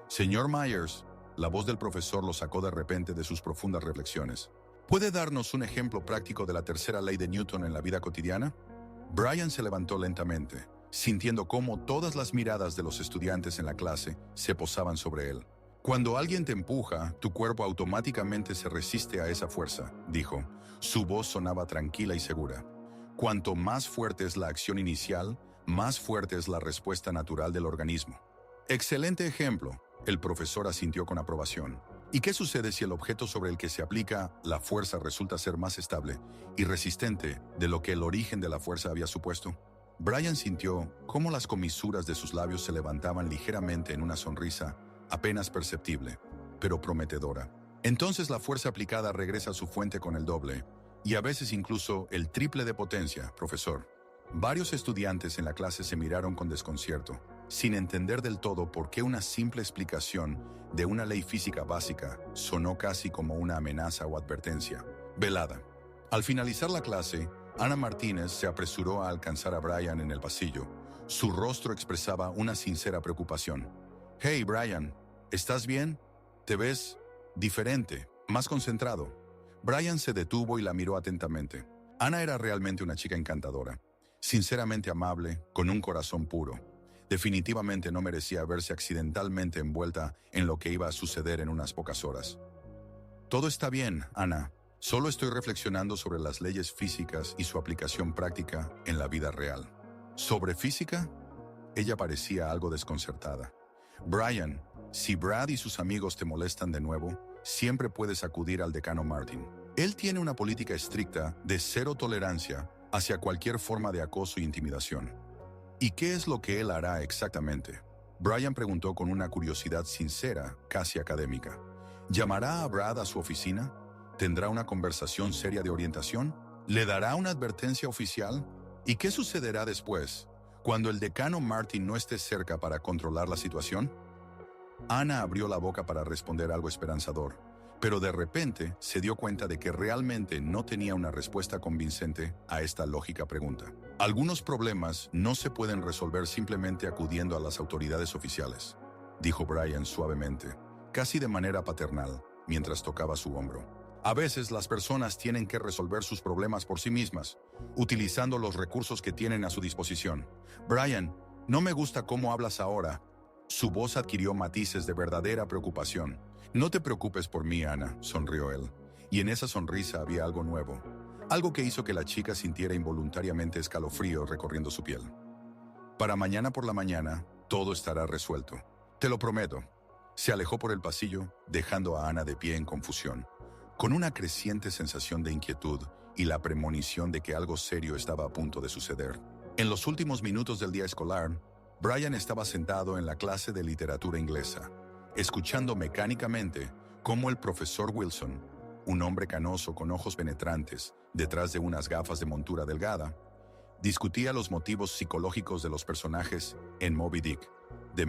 Señor Myers, la voz del profesor lo sacó de repente de sus profundas reflexiones. ¿Puede darnos un ejemplo práctico de la tercera ley de Newton en la vida cotidiana? Brian se levantó lentamente, sintiendo cómo todas las miradas de los estudiantes en la clase se posaban sobre él. Cuando alguien te empuja, tu cuerpo automáticamente se resiste a esa fuerza, dijo. Su voz sonaba tranquila y segura. Cuanto más fuerte es la acción inicial, más fuerte es la respuesta natural del organismo. Excelente ejemplo, el profesor asintió con aprobación. ¿Y qué sucede si el objeto sobre el que se aplica la fuerza resulta ser más estable y resistente de lo que el origen de la fuerza había supuesto? Brian sintió cómo las comisuras de sus labios se levantaban ligeramente en una sonrisa apenas perceptible, pero prometedora. Entonces la fuerza aplicada regresa a su fuente con el doble, y a veces incluso el triple de potencia, profesor. Varios estudiantes en la clase se miraron con desconcierto, sin entender del todo por qué una simple explicación de una ley física básica sonó casi como una amenaza o advertencia. Velada. Al finalizar la clase, Ana Martínez se apresuró a alcanzar a Brian en el pasillo. Su rostro expresaba una sincera preocupación. «Hey, Brian, ¿estás bien? Te ves diferente, más concentrado». Brian se detuvo y la miró atentamente. Ana era realmente una chica encantadora, sinceramente amable, con un corazón puro. Definitivamente no merecía verse accidentalmente envuelta en lo que iba a suceder en unas pocas horas. «Todo está bien, Ana. Solo estoy reflexionando sobre las leyes físicas y su aplicación práctica en la vida real». ¿Sobre física? Ella parecía algo desconcertada. «Brian, si Brad y sus amigos te molestan de nuevo, siempre puedes acudir al decano Martin. Él tiene una política estricta de cero tolerancia hacia cualquier forma de acoso e intimidación». «¿Y qué es lo que él hará exactamente?», Brian preguntó con una curiosidad sincera, casi académica. ¿Llamará a Brad a su oficina? ¿Tendrá una conversación seria de orientación? ¿Le dará una advertencia oficial? ¿Y qué sucederá después, cuando el decano Martin no esté cerca para controlar la situación? Ana abrió la boca para responder algo esperanzador, pero de repente se dio cuenta de que realmente no tenía una respuesta convincente a esta lógica pregunta. «Algunos problemas no se pueden resolver simplemente acudiendo a las autoridades oficiales», dijo Brian suavemente, casi de manera paternal, mientras tocaba su hombro. «A veces las personas tienen que resolver sus problemas por sí mismas, utilizando los recursos que tienen a su disposición. Brian, no me gusta cómo hablas ahora». Su voz adquirió matices de verdadera preocupación. «No te preocupes por mí, Ana», sonrió él, y en esa sonrisa había algo nuevo, algo que hizo que la chica sintiera involuntariamente escalofrío recorriendo su piel. «Para mañana por la mañana, todo estará resuelto. Te lo prometo». Se alejó por el pasillo, dejando a Ana de pie en confusión, con una creciente sensación de inquietud y la premonición de que algo serio estaba a punto de suceder. En los últimos minutos del día escolar, Brian estaba sentado en la clase de literatura inglesa, escuchando mecánicamente cómo el profesor Wilson, un hombre canoso con ojos penetrantes, detrás de unas gafas de montura delgada, Discutía los motivos psicológicos de los personajes en Moby Dick, de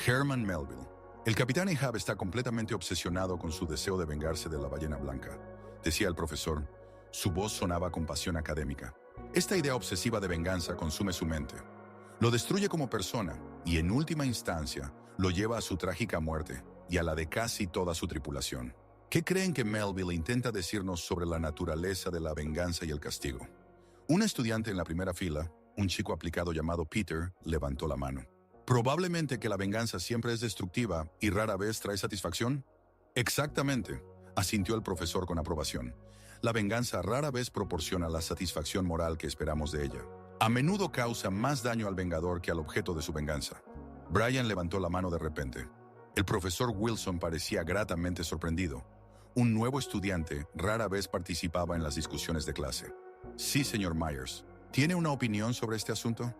Herman Melville. El capitán Ahab está completamente obsesionado con su deseo de vengarse de la ballena blanca, decía el profesor. Su voz sonaba con pasión académica. Esta idea obsesiva de venganza consume su mente. Lo destruye como persona y, en última instancia, lo lleva a su trágica muerte y a la de casi toda su tripulación. ¿Qué creen que Melville intenta decirnos sobre la naturaleza de la venganza y el castigo? Un estudiante en la primera fila, un chico aplicado llamado Peter, levantó la mano. ¿Probablemente que la venganza siempre es destructiva y rara vez trae satisfacción? Exactamente, asintió el profesor con aprobación. La venganza rara vez proporciona la satisfacción moral que esperamos de ella. A menudo causa más daño al vengador que al objeto de su venganza. Brian levantó la mano de repente. El profesor Wilson parecía gratamente sorprendido. Un nuevo estudiante rara vez participaba en las discusiones de clase. Sí, señor Myers. ¿Tiene una opinión sobre este asunto?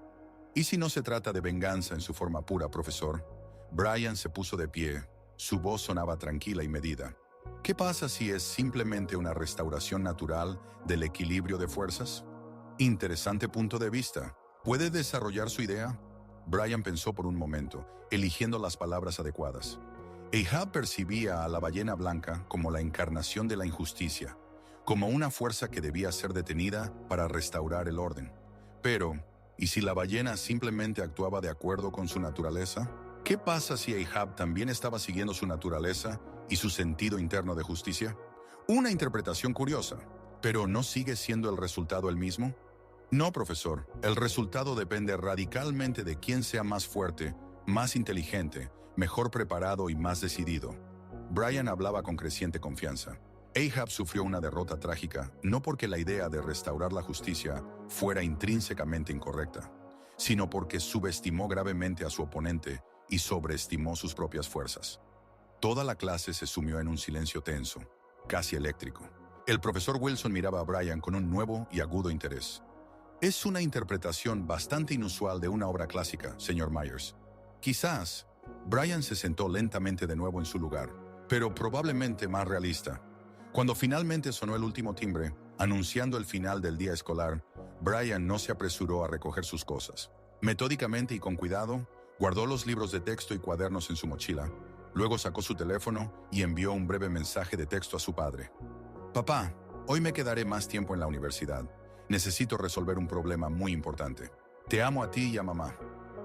¿Y si no se trata de venganza en su forma pura, profesor? Brian se puso de pie. Su voz sonaba tranquila y medida. ¿Qué pasa si es simplemente una restauración natural del equilibrio de fuerzas? Interesante punto de vista. ¿Puede desarrollar su idea? Brian pensó por un momento, eligiendo las palabras adecuadas. Ahab percibía a la ballena blanca como la encarnación de la injusticia, como una fuerza que debía ser detenida para restaurar el orden. Pero, ¿y si la ballena simplemente actuaba de acuerdo con su naturaleza? ¿Qué pasa si Ahab también estaba siguiendo su naturaleza y su sentido interno de justicia? Una interpretación curiosa, pero ¿no sigue siendo el resultado el mismo? No, profesor. El resultado depende radicalmente de quién sea más fuerte, más inteligente, mejor preparado y más decidido. Brian hablaba con creciente confianza. Ahab sufrió una derrota trágica, no porque la idea de restaurar la justicia fuera intrínsecamente incorrecta, sino porque subestimó gravemente a su oponente y sobreestimó sus propias fuerzas. Toda la clase se sumió en un silencio tenso, casi eléctrico. El profesor Wilson miraba a Brian con un nuevo y agudo interés. Es una interpretación bastante inusual de una obra clásica, señor Myers. Quizás. Brian se sentó lentamente de nuevo en su lugar, pero probablemente más realista. Cuando finalmente sonó el último timbre, anunciando el final del día escolar, Brian no se apresuró a recoger sus cosas. Metódicamente y con cuidado, guardó los libros de texto y cuadernos en su mochila. Luego sacó su teléfono y envió un breve mensaje de texto a su padre. Papá, hoy me quedaré más tiempo en la universidad. Necesito resolver un problema muy importante. Te amo a ti y a mamá.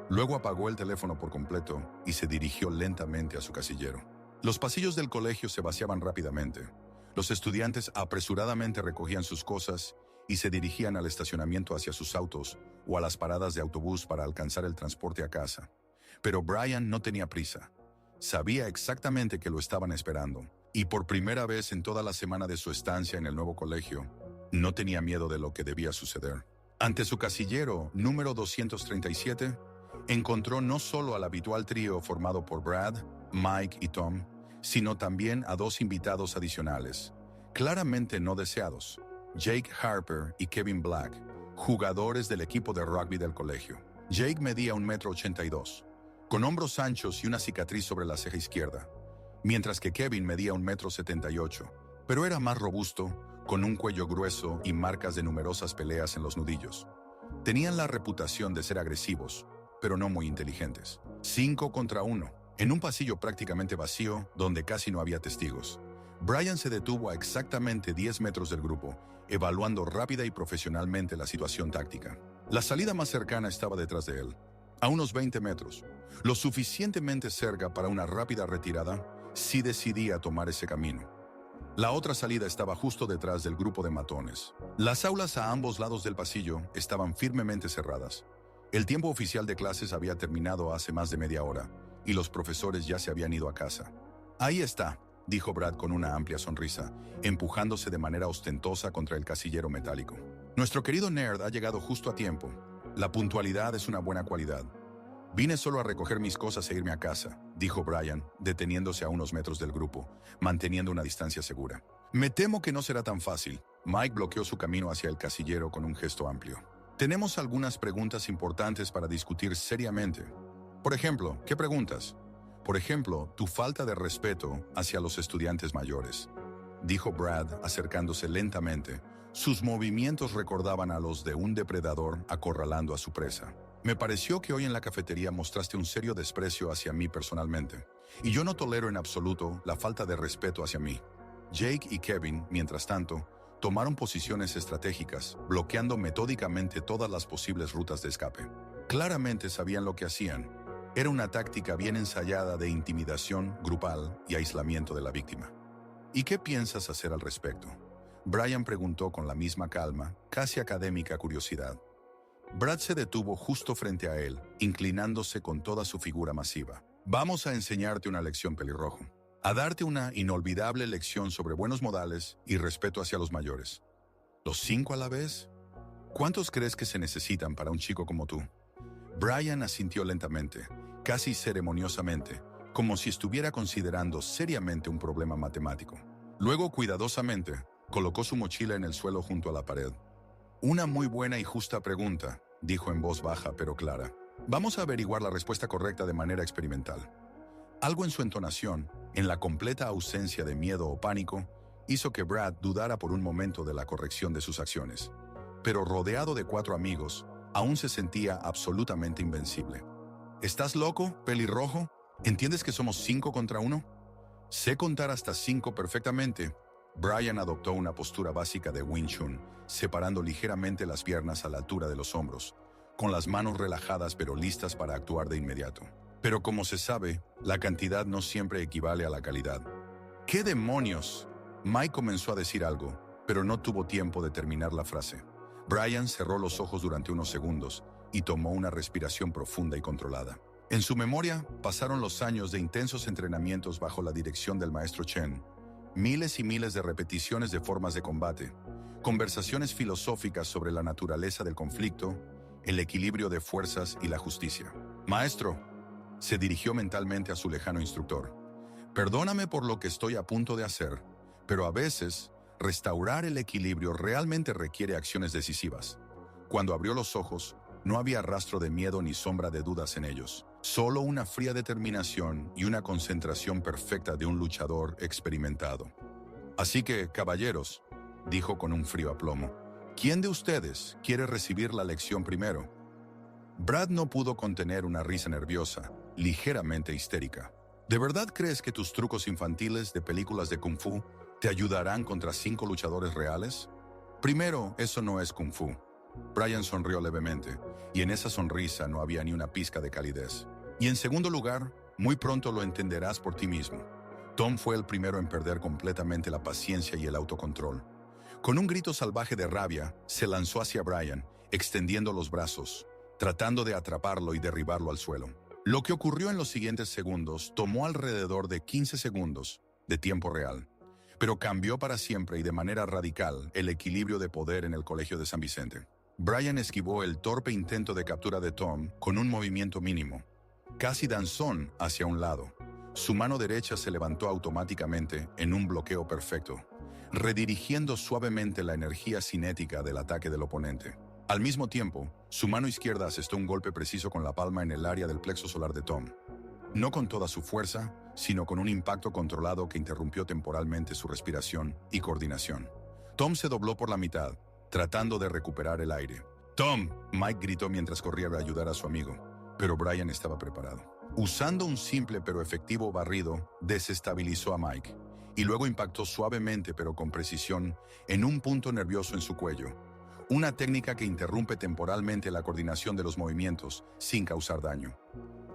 Luego apagó el teléfono por completo y se dirigió lentamente a su casillero. Los pasillos del colegio se vaciaban rápidamente. Los estudiantes apresuradamente recogían sus cosas y se dirigían al estacionamiento hacia sus autos o a las paradas de autobús para alcanzar el transporte a casa. Pero Brian no tenía prisa. Sabía exactamente que lo estaban esperando, y por primera vez en toda la semana de su estancia en el nuevo colegio, no tenía miedo de lo que debía suceder. Ante su casillero, número 237, encontró no solo al habitual trío formado por Brad, Mike y Tom, sino también a dos invitados adicionales, claramente no deseados, Jake Harper y Kevin Black, jugadores del equipo de rugby del colegio. Jake medía 1,82 m, con hombros anchos y una cicatriz sobre la ceja izquierda, mientras que Kevin medía 1,78 m, pero era más robusto, con un cuello grueso y marcas de numerosas peleas en los nudillos. Tenían la reputación de ser agresivos, pero no muy inteligentes. 5 contra 1, en un pasillo prácticamente vacío donde casi no había testigos. Brian se detuvo a exactamente 10 metros del grupo, evaluando rápida y profesionalmente la situación táctica. La salida más cercana estaba detrás de él, a unos 20 metros, lo suficientemente cerca para una rápida retirada si decidía tomar ese camino. La otra salida estaba justo detrás del grupo de matones. Las aulas a ambos lados del pasillo estaban firmemente cerradas. El tiempo oficial de clases había terminado hace más de media hora, y los profesores ya se habían ido a casa. Ahí está, dijo Brad con una amplia sonrisa, empujándose de manera ostentosa contra el casillero metálico. Nuestro querido nerd ha llegado justo a tiempo. La puntualidad es una buena cualidad. Vine solo a recoger mis cosas e irme a casa, dijo Brian, deteniéndose a unos metros del grupo, manteniendo una distancia segura. Me temo que no será tan fácil. Mike bloqueó su camino hacia el casillero con un gesto amplio. Tenemos algunas preguntas importantes para discutir seriamente. Por ejemplo, ¿qué preguntas? Por ejemplo, tu falta de respeto hacia los estudiantes mayores, dijo Brad, acercándose lentamente, Sus movimientos recordaban a los de un depredador acorralando a su presa. Me pareció que hoy en la cafetería mostraste un serio desprecio hacia mí personalmente, y yo no tolero en absoluto la falta de respeto hacia mí. Jake y Kevin, mientras tanto, tomaron posiciones estratégicas, bloqueando metódicamente todas las posibles rutas de escape. Claramente sabían lo que hacían. Era una táctica bien ensayada de intimidación grupal y aislamiento de la víctima. ¿Y qué piensas hacer al respecto?, Brian preguntó con la misma calma, casi académica curiosidad. Brad se detuvo justo frente a él, inclinándose con toda su figura masiva. Vamos a enseñarte una lección, pelirrojo. A darte una inolvidable lección sobre buenos modales y respeto hacia los mayores. ¿Los 5 a la vez? ¿Cuántos crees que se necesitan para un chico como tú? Brian asintió lentamente, casi ceremoniosamente, como si estuviera considerando seriamente un problema matemático. Luego, cuidadosamente, colocó su mochila en el suelo junto a la pared. Una muy buena y justa pregunta, dijo en voz baja pero clara. Vamos a averiguar la respuesta correcta de manera experimental. Algo en su entonación, en la completa ausencia de miedo o pánico, hizo que Brad dudara por un momento de la corrección de sus acciones. Pero rodeado de 4 amigos, aún se sentía absolutamente invencible. ¿Estás loco, pelirrojo? ¿Entiendes que somos 5 contra 1? Sé contar hasta 5 perfectamente. Brian adoptó una postura básica de Wing Chun, separando ligeramente las piernas a la altura de los hombros, con las manos relajadas pero listas para actuar de inmediato. Pero como se sabe, la cantidad no siempre equivale a la calidad. ¿Qué demonios? Mike comenzó a decir algo, pero no tuvo tiempo de terminar la frase. Brian cerró los ojos durante unos segundos y tomó una respiración profunda y controlada. En su memoria pasaron los años de intensos entrenamientos bajo la dirección del maestro Chen, miles y miles de repeticiones de formas de combate, conversaciones filosóficas sobre la naturaleza del conflicto, el equilibrio de fuerzas y la justicia. Maestro, se dirigió mentalmente a su lejano instructor. Perdóname por lo que estoy a punto de hacer, pero a veces, restaurar el equilibrio realmente requiere acciones decisivas. Cuando abrió los ojos, no había rastro de miedo ni sombra de dudas en ellos. Solo una fría determinación y una concentración perfecta de un luchador experimentado. Así que, caballeros, dijo con un frío aplomo, ¿quién de ustedes quiere recibir la lección primero? Brad no pudo contener una risa nerviosa, ligeramente histérica. ¿De verdad crees que tus trucos infantiles de películas de Kung Fu te ayudarán contra 5 luchadores reales? Primero, eso no es Kung Fu. Brian sonrió levemente, y en esa sonrisa no había ni una pizca de calidez. Y en segundo lugar, muy pronto lo entenderás por ti mismo. Tom fue el primero en perder completamente la paciencia y el autocontrol. Con un grito salvaje de rabia, se lanzó hacia Brian, extendiendo los brazos, tratando de atraparlo y derribarlo al suelo. Lo que ocurrió en los siguientes segundos tomó alrededor de 15 segundos de tiempo real, pero cambió para siempre y de manera radical el equilibrio de poder en el Colegio de San Vicente. Brian esquivó el torpe intento de captura de Tom con un movimiento mínimo, casi danzón hacia un lado. Su mano derecha se levantó automáticamente en un bloqueo perfecto, redirigiendo suavemente la energía cinética del ataque del oponente. Al mismo tiempo, su mano izquierda asestó un golpe preciso con la palma en el área del plexo solar de Tom. No con toda su fuerza, sino con un impacto controlado que interrumpió temporalmente su respiración y coordinación. Tom se dobló por la mitad, tratando de recuperar el aire. «Tom», Mike gritó mientras corría a ayudar a su amigo, pero Brian estaba preparado. Usando un simple pero efectivo barrido, desestabilizó a Mike, y luego impactó suavemente pero con precisión en un punto nervioso en su cuello, una técnica que interrumpe temporalmente la coordinación de los movimientos sin causar daño.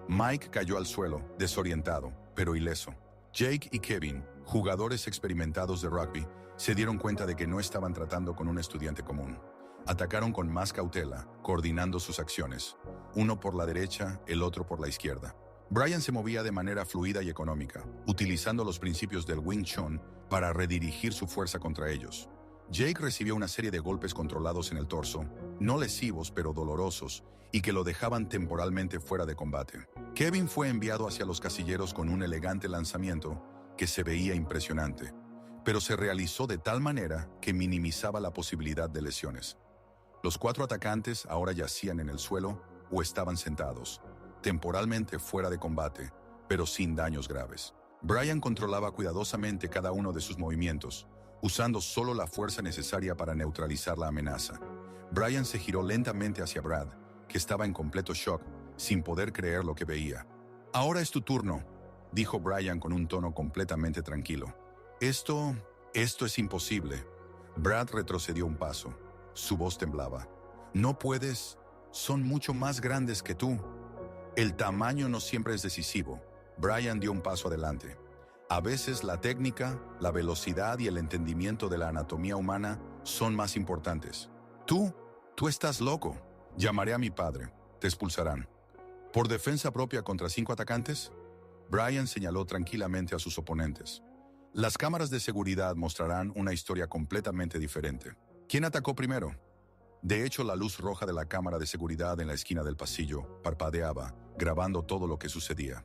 Mike cayó al suelo, desorientado, pero ileso. Jake y Kevin, jugadores experimentados de rugby, se dieron cuenta de que no estaban tratando con un estudiante común. Atacaron con más cautela, coordinando sus acciones, uno por la derecha, el otro por la izquierda. Brian se movía de manera fluida y económica, utilizando los principios del Wing Chun para redirigir su fuerza contra ellos. Jake recibió una serie de golpes controlados en el torso, no lesivos pero dolorosos, y que lo dejaban temporalmente fuera de combate. Kevin fue enviado hacia los casilleros con un elegante lanzamiento que se veía impresionante, pero se realizó de tal manera que minimizaba la posibilidad de lesiones. Los 4 atacantes ahora yacían en el suelo o estaban sentados, temporalmente fuera de combate, pero sin daños graves. Brian controlaba cuidadosamente cada uno de sus movimientos, usando solo la fuerza necesaria para neutralizar la amenaza. Brian se giró lentamente hacia Brad, que estaba en completo shock, sin poder creer lo que veía. «Ahora es tu turno», dijo Brian con un tono completamente tranquilo. Esto es imposible». Brad retrocedió un paso. Su voz temblaba. «No puedes. Son mucho más grandes que tú». «El tamaño no siempre es decisivo». Brian dio un paso adelante. «A veces la técnica, la velocidad y el entendimiento de la anatomía humana son más importantes. Tú estás loco. Llamaré a mi padre. Te expulsarán». «¿Por defensa propia contra 5 atacantes?» Brian señaló tranquilamente a sus oponentes. «Las cámaras de seguridad mostrarán una historia completamente diferente. ¿Quién atacó primero?» De hecho, la luz roja de la cámara de seguridad en la esquina del pasillo parpadeaba, grabando todo lo que sucedía.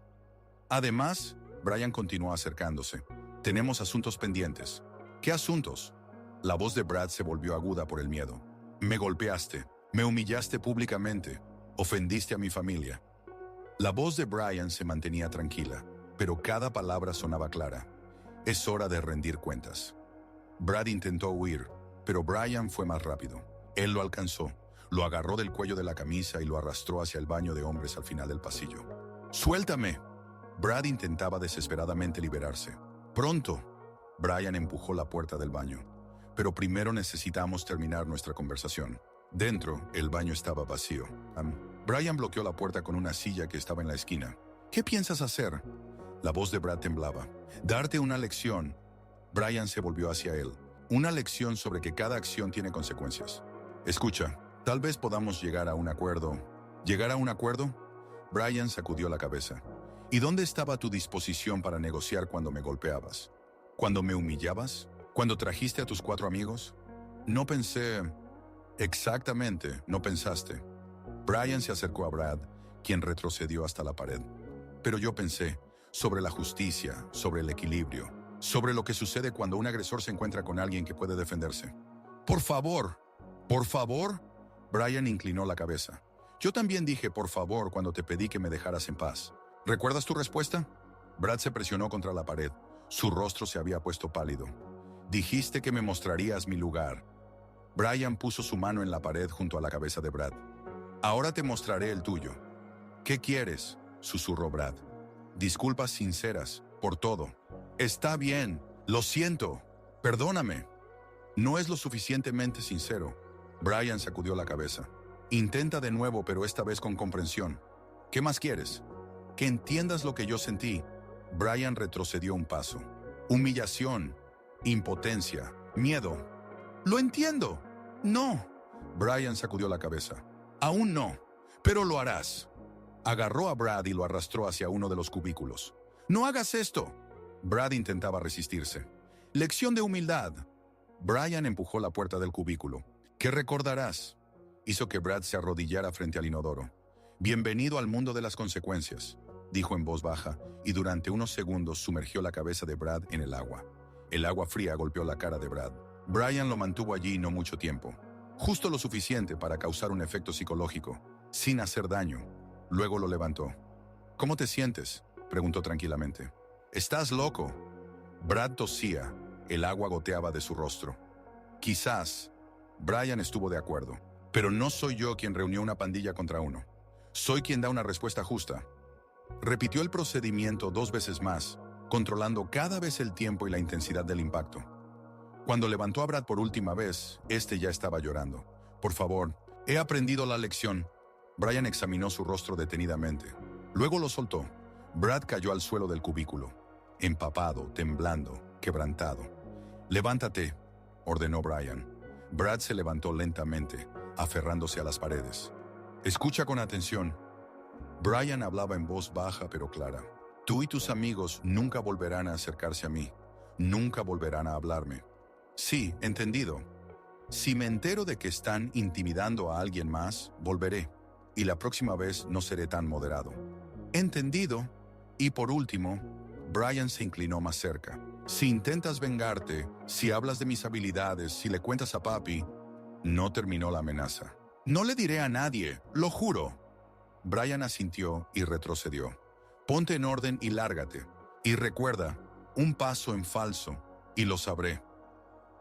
«Además», Brian continuó acercándose, «tenemos asuntos pendientes». «¿Qué asuntos?» La voz de Brad se volvió aguda por el miedo. «Me golpeaste, me humillaste públicamente, ofendiste a mi familia». La voz de Brian se mantenía tranquila, pero cada palabra sonaba clara. «Es hora de rendir cuentas». Brad intentó huir, pero Brian fue más rápido. Él lo alcanzó, lo agarró del cuello de la camisa y lo arrastró hacia el baño de hombres al final del pasillo. «¡Suéltame!» Brad intentaba desesperadamente liberarse. «Pronto». Brian empujó la puerta del baño. «Pero primero necesitamos terminar nuestra conversación». Dentro, el baño estaba vacío. Brian bloqueó la puerta con una silla que estaba en la esquina. «¿Qué piensas hacer?» La voz de Brad temblaba. «Darte una lección». Brian se volvió hacia él. «Una lección sobre que cada acción tiene consecuencias. Escucha, tal vez podamos llegar a un acuerdo». ¿Llegar a un acuerdo? Brian sacudió la cabeza. «¿Y dónde estaba tu disposición para negociar cuando me golpeabas? ¿Cuando me humillabas? ¿Cuando trajiste a tus 4 amigos?» «No pensé...» «Exactamente, no pensaste». Brian se acercó a Brad, quien retrocedió hasta la pared. «Pero yo pensé sobre la justicia, sobre el equilibrio, sobre lo que sucede cuando un agresor se encuentra con alguien que puede defenderse». «Por favor, por favor». Brian inclinó la cabeza. «Yo también dije por favor cuando te pedí que me dejaras en paz. ¿Recuerdas tu respuesta?» Brad se presionó contra la pared. Su rostro se había puesto pálido. «Dijiste que me mostrarías mi lugar». Brian puso su mano en la pared junto a la cabeza de Brad. «Ahora te mostraré el tuyo». «¿Qué quieres?», susurró Brad. «Disculpas sinceras, por todo». «Está bien, lo siento, perdóname». «No es lo suficientemente sincero». Brian sacudió la cabeza. «Intenta de nuevo, pero esta vez con comprensión. ¿Qué más quieres?» «Que entiendas lo que yo sentí». Brian retrocedió un paso. «Humillación, impotencia, miedo». «Lo entiendo». «No». Brian sacudió la cabeza. «Aún no, pero lo harás». Agarró a Brad y lo arrastró hacia uno de los cubículos. «No hagas esto». Brad intentaba resistirse. «Lección de humildad». Brian empujó la puerta del cubículo. «¿Qué recordarás?» Hizo que Brad se arrodillara frente al inodoro. «Bienvenido al mundo de las consecuencias», dijo en voz baja, y durante unos segundos sumergió la cabeza de Brad en el agua. El agua fría golpeó la cara de Brad. Brian lo mantuvo allí no mucho tiempo, justo lo suficiente para causar un efecto psicológico, sin hacer daño. Luego lo levantó. «¿Cómo te sientes?», preguntó tranquilamente. «Estás loco». Brad tosía, el agua goteaba de su rostro. «Quizás». Brian estuvo de acuerdo. «Pero no soy yo quien reunió una pandilla contra uno. Soy quien da una respuesta justa». Repitió el procedimiento 2 veces más, controlando cada vez el tiempo y la intensidad del impacto. Cuando levantó a Brad por última vez, este ya estaba llorando. «Por favor, he aprendido la lección». Brian examinó su rostro detenidamente. Luego lo soltó. Brad cayó al suelo del cubículo, empapado, temblando, quebrantado. «Levántate», ordenó Brian. Brad se levantó lentamente, aferrándose a las paredes. «Escucha con atención». Brian hablaba en voz baja pero clara. «Tú y tus amigos nunca volverán a acercarse a mí. Nunca volverán a hablarme». «Sí, entendido. Si me entero de que están intimidando a alguien más, volveré. Y la próxima vez no seré tan moderado». «Entendido». Y por último, Brian se inclinó más cerca. «Si intentas vengarte, si hablas de mis habilidades, si le cuentas a papi...» No terminó la amenaza. «No le diré a nadie, lo juro». Brian asintió y retrocedió. «Ponte en orden y lárgate. Y recuerda, un paso en falso, y lo sabré».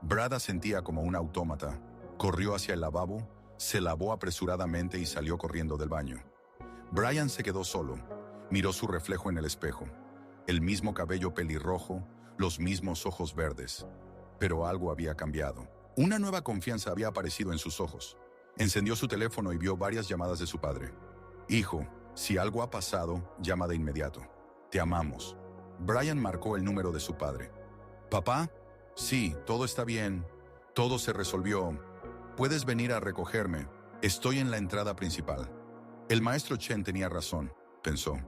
Brad asentía como un autómata. Corrió hacia el lavabo, se lavó apresuradamente y salió corriendo del baño. Brian se quedó solo. Miró su reflejo en el espejo. El mismo cabello pelirrojo, los mismos ojos verdes. Pero algo había cambiado. Una nueva confianza había aparecido en sus ojos. Encendió su teléfono y vio varias llamadas de su padre. «Hijo, si algo ha pasado, llama de inmediato. Te amamos». Brian marcó el número de su padre. «¿Papá? Sí, todo está bien. Todo se resolvió. Puedes venir a recogerme. Estoy en la entrada principal». El maestro Chen tenía razón, pensó.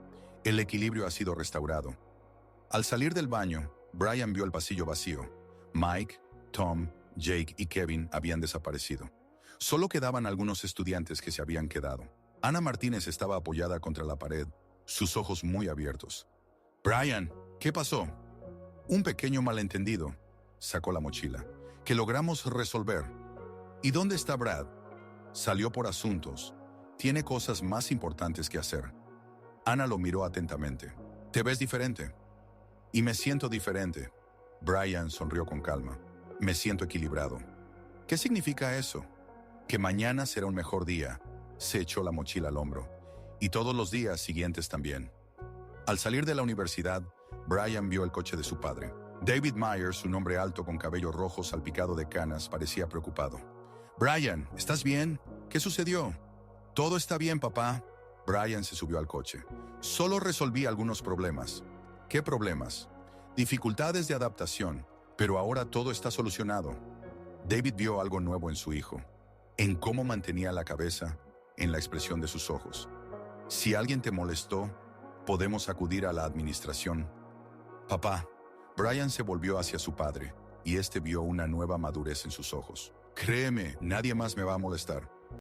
El equilibrio ha sido restaurado. Al salir del baño, Brian vio el pasillo vacío. Mike, Tom, Jake y Kevin habían desaparecido. Solo quedaban algunos estudiantes que se habían quedado. Ana Martínez estaba apoyada contra la pared, sus ojos muy abiertos. «Brian, ¿qué pasó?» «Un pequeño malentendido», sacó la mochila, «que logramos resolver». «¿Y dónde está Brad?» «Salió por asuntos. Tiene cosas más importantes que hacer». Ana lo miró atentamente. «Te ves diferente». «Y me siento diferente». Brian sonrió con calma. «Me siento equilibrado». «¿Qué significa eso?» «Que mañana será un mejor día». Se echó la mochila al hombro. «Y todos los días siguientes también». Al salir de la universidad, Brian vio el coche de su padre. David Myers, un hombre alto con cabello rojo salpicado de canas, parecía preocupado. «Brian, ¿estás bien? ¿Qué sucedió?» «Todo está bien, papá». Brian se subió al coche. «Solo resolví algunos problemas». «¿Qué problemas?» «Dificultades de adaptación, pero ahora todo está solucionado». David vio algo nuevo en su hijo, en cómo mantenía la cabeza, en la expresión de sus ojos. «Si alguien te molestó, podemos acudir a la administración». «Papá». Brian se volvió hacia su padre, y este vio una nueva madurez en sus ojos. «Créeme, nadie más me va a molestar».